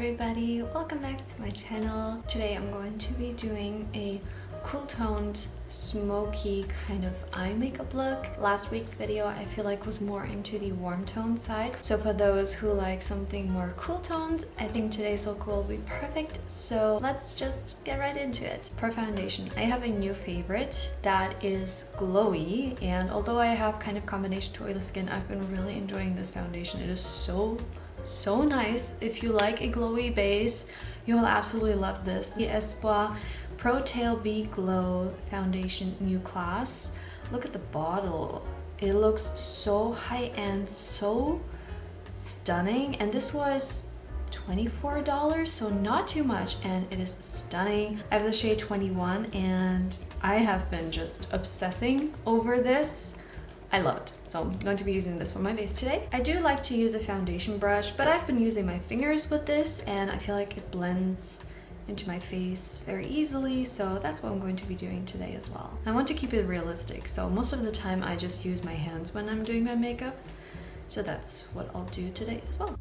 everybody, welcome back to my channel. Today I'm going to be doing a cool toned smoky kind of eye makeup look. Last week's video I feel like was more into the warm tone side, so for those who like something more cool toned, I think today's look will be perfect. So let's just get right into it. For foundation, I have a new favorite that is glowy, and although I have kind of combination to oily skin, I've been really enjoying this foundation. It is so nice. If you like a glowy base, you will absolutely love this. The YesStyle Protailor B Glow Foundation New Class. Look at the bottle. It looks so high-end, so stunning, and this was $24, so not too much, and it is stunning. I have the shade 21 and I have been just obsessing over this. I love it. So I'm going to be using this for my base today. I do like to use a foundation brush, but I've been using my fingers with this and I feel like it blends into my face very easily, so that's what I'm going to be doing today as well. I want to keep it realistic, so most of the time I just use my hands when I'm doing my makeup, so that's what I'll do today as well.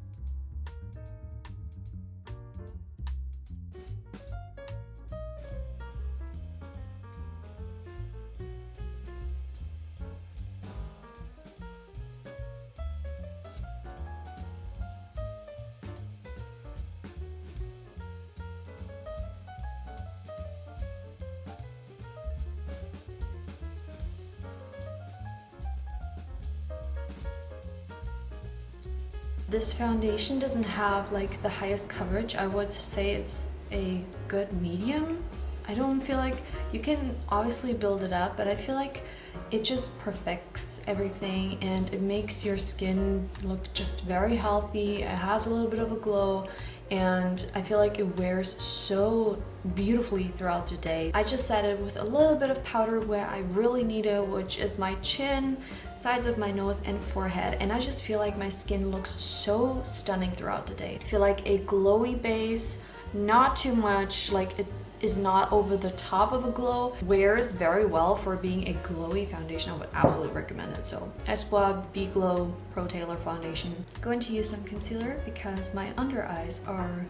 This foundation doesn't have like the highest coverage. I would say it's a good medium. I don't feel like you can obviously build it up, but I feel like it just perfects everything and it makes your skin look just very healthy. It has a little bit of a glow and I feel like it wears so beautifully throughout the day. I just set it with a little bit of powder where I really need it, which is my chin, sides of my nose and forehead, and I just feel like my skin looks so stunning throughout the day. I feel like a glowy base, not too much, like it is not over the top of a glow, wears very well for being a glowy foundation. I would absolutely recommend it. So YesStyle B Glow Protailor foundation. I'm going to use some concealer because my under eyes are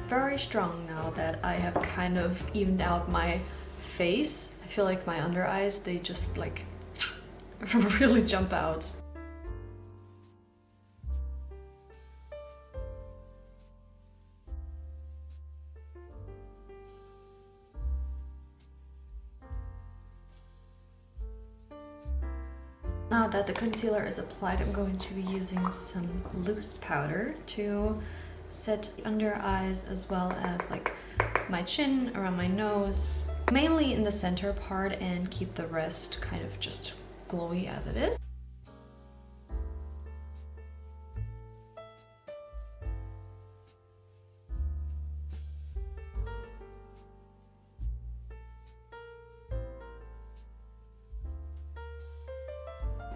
very strong now that I have kind of evened out my face. I feel like my under eyes, they just like really jump out. Now that the concealer is applied, I'm going to be using some loose powder to set under eyes as well as like my chin, around my nose, mainly in the center part, and keep the rest kind of just glowy as it is.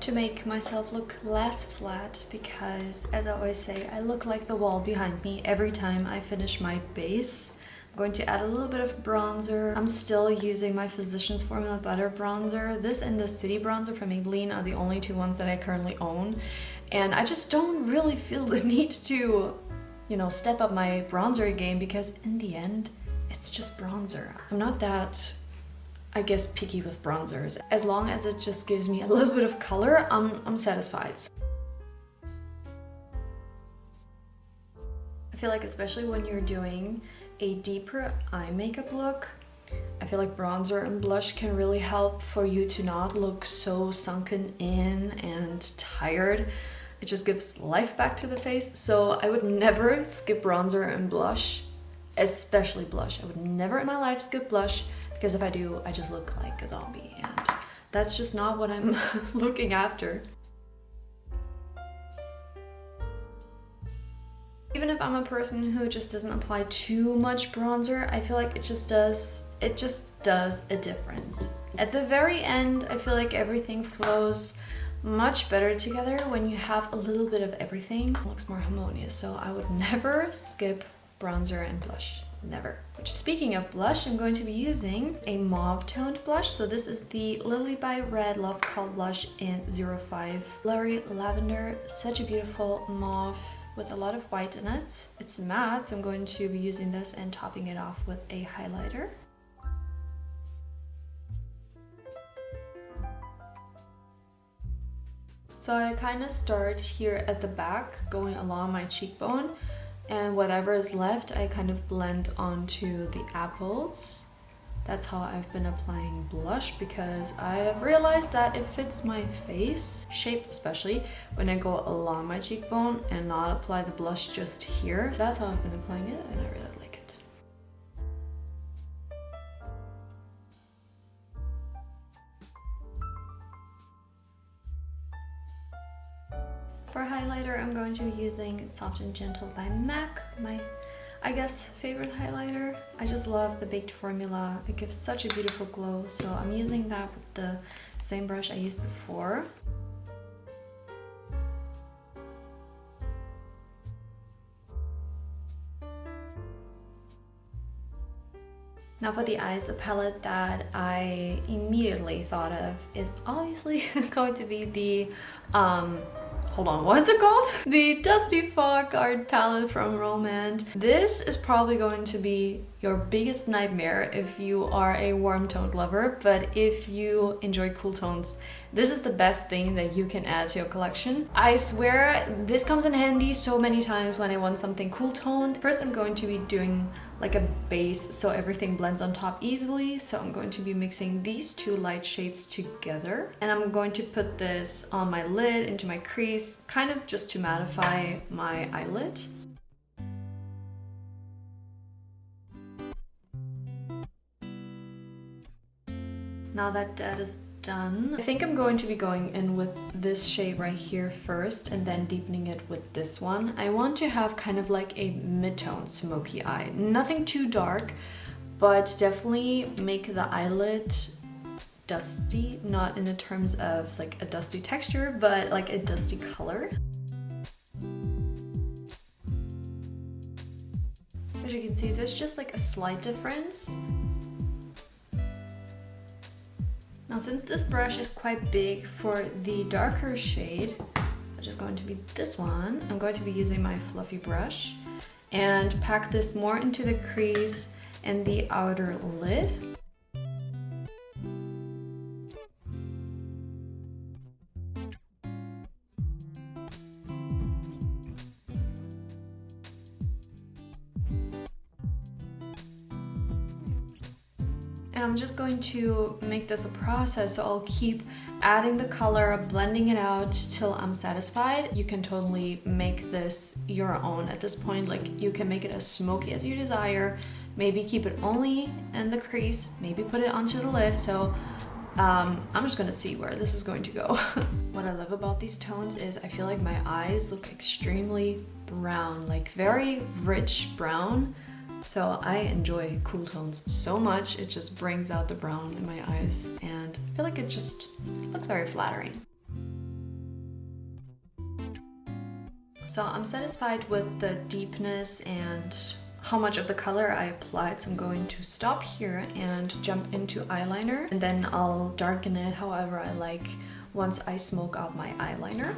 To make myself look less flat, because as I always say, I look like the wall behind me every time I finish my base. I'm going to add a little bit of bronzer. I'm still using my Physicians Formula Butter bronzer. This and the City bronzer from Maybelline are the only two ones that I currently own, and I just don't really feel the need to, you know, step up my bronzer game, because in the end it's just bronzer. I'm not that, I guess, picky with bronzers. As long as it just gives me a little bit of color, I'm satisfied. I feel like especially when you're doing a deeper eye makeup look, I feel like bronzer and blush can really help for you to not look so sunken in and tired. It just gives life back to the face. So I would never skip bronzer and blush, especially blush. I would never in my life skip blush, because if I do, I just look like a zombie, and that's just not what I'm looking after. Even if I'm a person who just doesn't apply too much bronzer, I feel like it just does a difference. At the very end, I feel like everything flows much better together when you have a little bit of everything. It looks more harmonious, so I would never skip bronzer and blush. Never. Which, speaking of blush, I'm going to be using a mauve toned blush. So this is the Lily by Red Love Color Blush in 05. Blurry Lavender, such a beautiful mauve with a lot of white in it. It's matte, so I'm going to be using this and topping it off with a highlighter. So I kind of start here at the back, going along my cheekbone, and whatever is left, I kind of blend onto the apples. That's how I've been applying blush, because I have realized that it fits my face shape, especially when I go along my cheekbone and not apply the blush just here. So that's how I've been applying it, and I really like it. For highlighter, I'm going to be using Soft and Gentle by MAC, my, I guess, favorite highlighter. I just love the baked formula. It gives such a beautiful glow, so I'm using that with the same brush I used before. Now for the eyes, the palette that I immediately thought of is obviously going to be the, hold on, what's it called? The Dusty Fog Art palette from Romand. This is probably going to be your biggest nightmare if you are a warm toned lover, but if you enjoy cool tones, this is the best thing that you can add to your collection. I swear this comes in handy so many times when I want something cool toned. First, I'm going to be doing like a base so everything blends on top easily. So I'm going to be mixing these two light shades together, and I'm going to put this on my lid, into my crease, kind of just to mattify my eyelid. Now that that is done, I think I'm going to be going in with this shade right here first and then deepening it with this one. I want to have kind of like a mid-tone smoky eye. Nothing too dark, but definitely make the eyelid dusty, not in the terms of like a dusty texture, but like a dusty color. As you can see, there's just like a slight difference. Now, since this brush is quite big for the darker shade, which is going to be this one, I'm going to be using my fluffy brush and pack this more into the crease and the outer lid. And I'm just going to make this a process, so I'll keep adding the color, blending it out till I'm satisfied. You can totally make this your own at this point. Like, you can make it as smoky as you desire, maybe keep it only in the crease, maybe put it onto the lid. So I'm just gonna see where this is going to go. What I love about these tones is I feel like my eyes look extremely brown, like very rich brown. So I enjoy cool tones so much. It just brings out the brown in my eyes, and I feel like it just looks very flattering. So I'm satisfied with the deepness and how much of the color I applied, so I'm going to stop here and jump into eyeliner, and then I'll darken it however I like once I smoke out my eyeliner.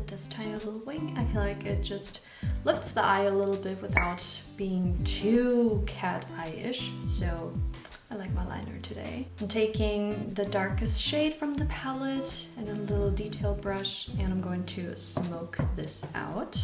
This tiny little wing, I feel like it just lifts the eye a little bit without being too cat eye-ish, so I like my liner today. I'm taking the darkest shade from the palette and a little detail brush, and I'm going to smoke this out.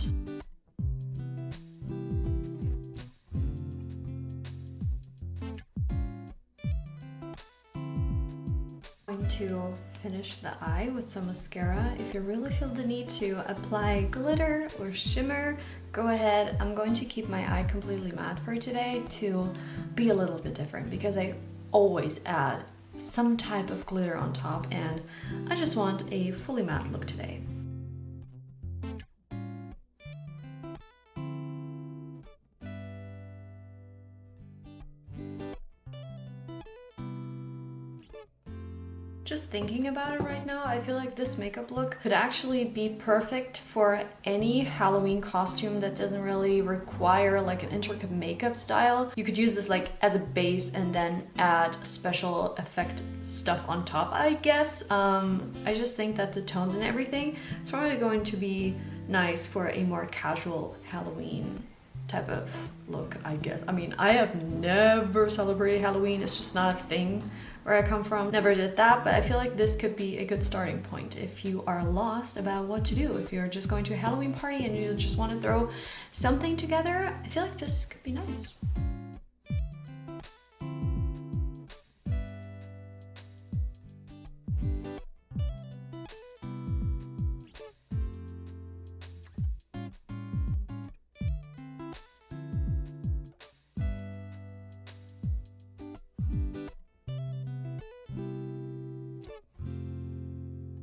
To finish the eye with some mascara. If you really feel the need to apply glitter or shimmer, go ahead. I'm going to keep my eye completely matte for today to be a little bit different, because I always add some type of glitter on top, and I just want a fully matte look today. Just thinking about it right now. I feel like this makeup look could actually be perfect for any Halloween costume that doesn't really require like an intricate makeup style. You could use this like as a base and then add special effect stuff on top, I guess. I just think that the tones and everything, it's probably going to be nice for a more casual Halloween type of look, I guess. I mean, I have never celebrated Halloween. It's just not a thing where I come from. Never did that, but I feel like this could be a good starting point if you are lost about what to do. If you're just going to a Halloween party and you just want to throw something together, I feel like this could be nice.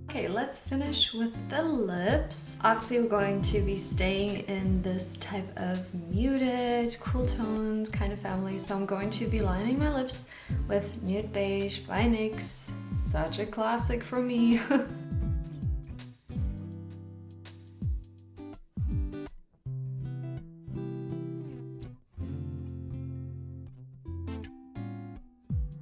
Okay, let's finish with the lips. Obviously, we're going to be staying in this type of muted, cool toned kind of family. So I'm going to be lining my lips with Nude Beige by NYX. Such a classic for me.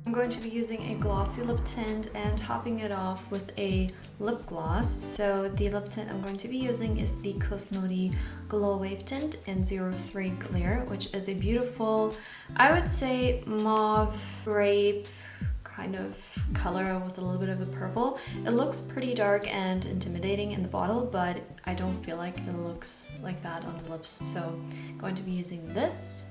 I'm going to be using a glossy lip tint and topping it off with a lip gloss. So the lip tint I'm going to be using is the Cosnoti Glow Wave Tint in 03 Clear, which is a beautiful, I would say, mauve grape kind of color with a little bit of a purple. It looks pretty dark and intimidating in the bottle, but I don't feel like it looks like that on the lips. So I'm going to be using this.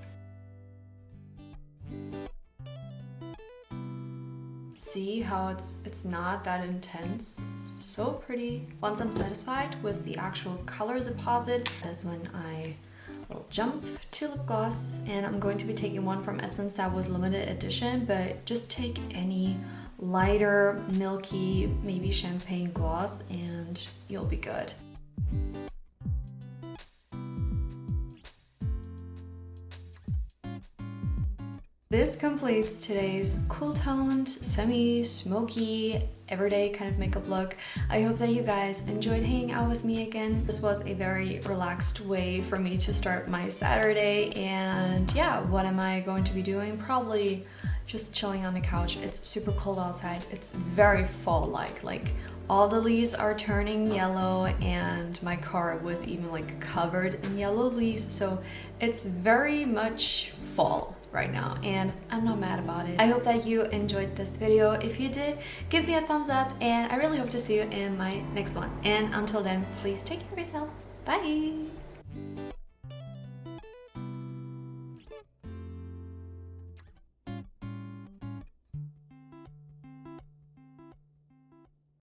See how it's not that intense. It's so pretty. Once I'm satisfied with the actual color deposit, that is when I will jump to lip gloss, and I'm going to be taking one from Essence that was limited edition, but just take any lighter, milky, maybe champagne gloss and you'll be good. This completes today's cool toned, semi smoky, everyday kind of makeup look. I hope that you guys enjoyed hanging out with me again. This was a very relaxed way for me to start my Saturday, and yeah, what am I going to be doing? Probably just chilling on the couch. It's super cold outside. It's very fall-like. Like all the leaves are turning yellow and my car was even like covered in yellow leaves, so it's very much fall right now, and I'm not mad about it. I hope that you enjoyed this video. If you did, give me a thumbs up, and I really hope to see you in my next one. And until then, please take care of yourself. Bye!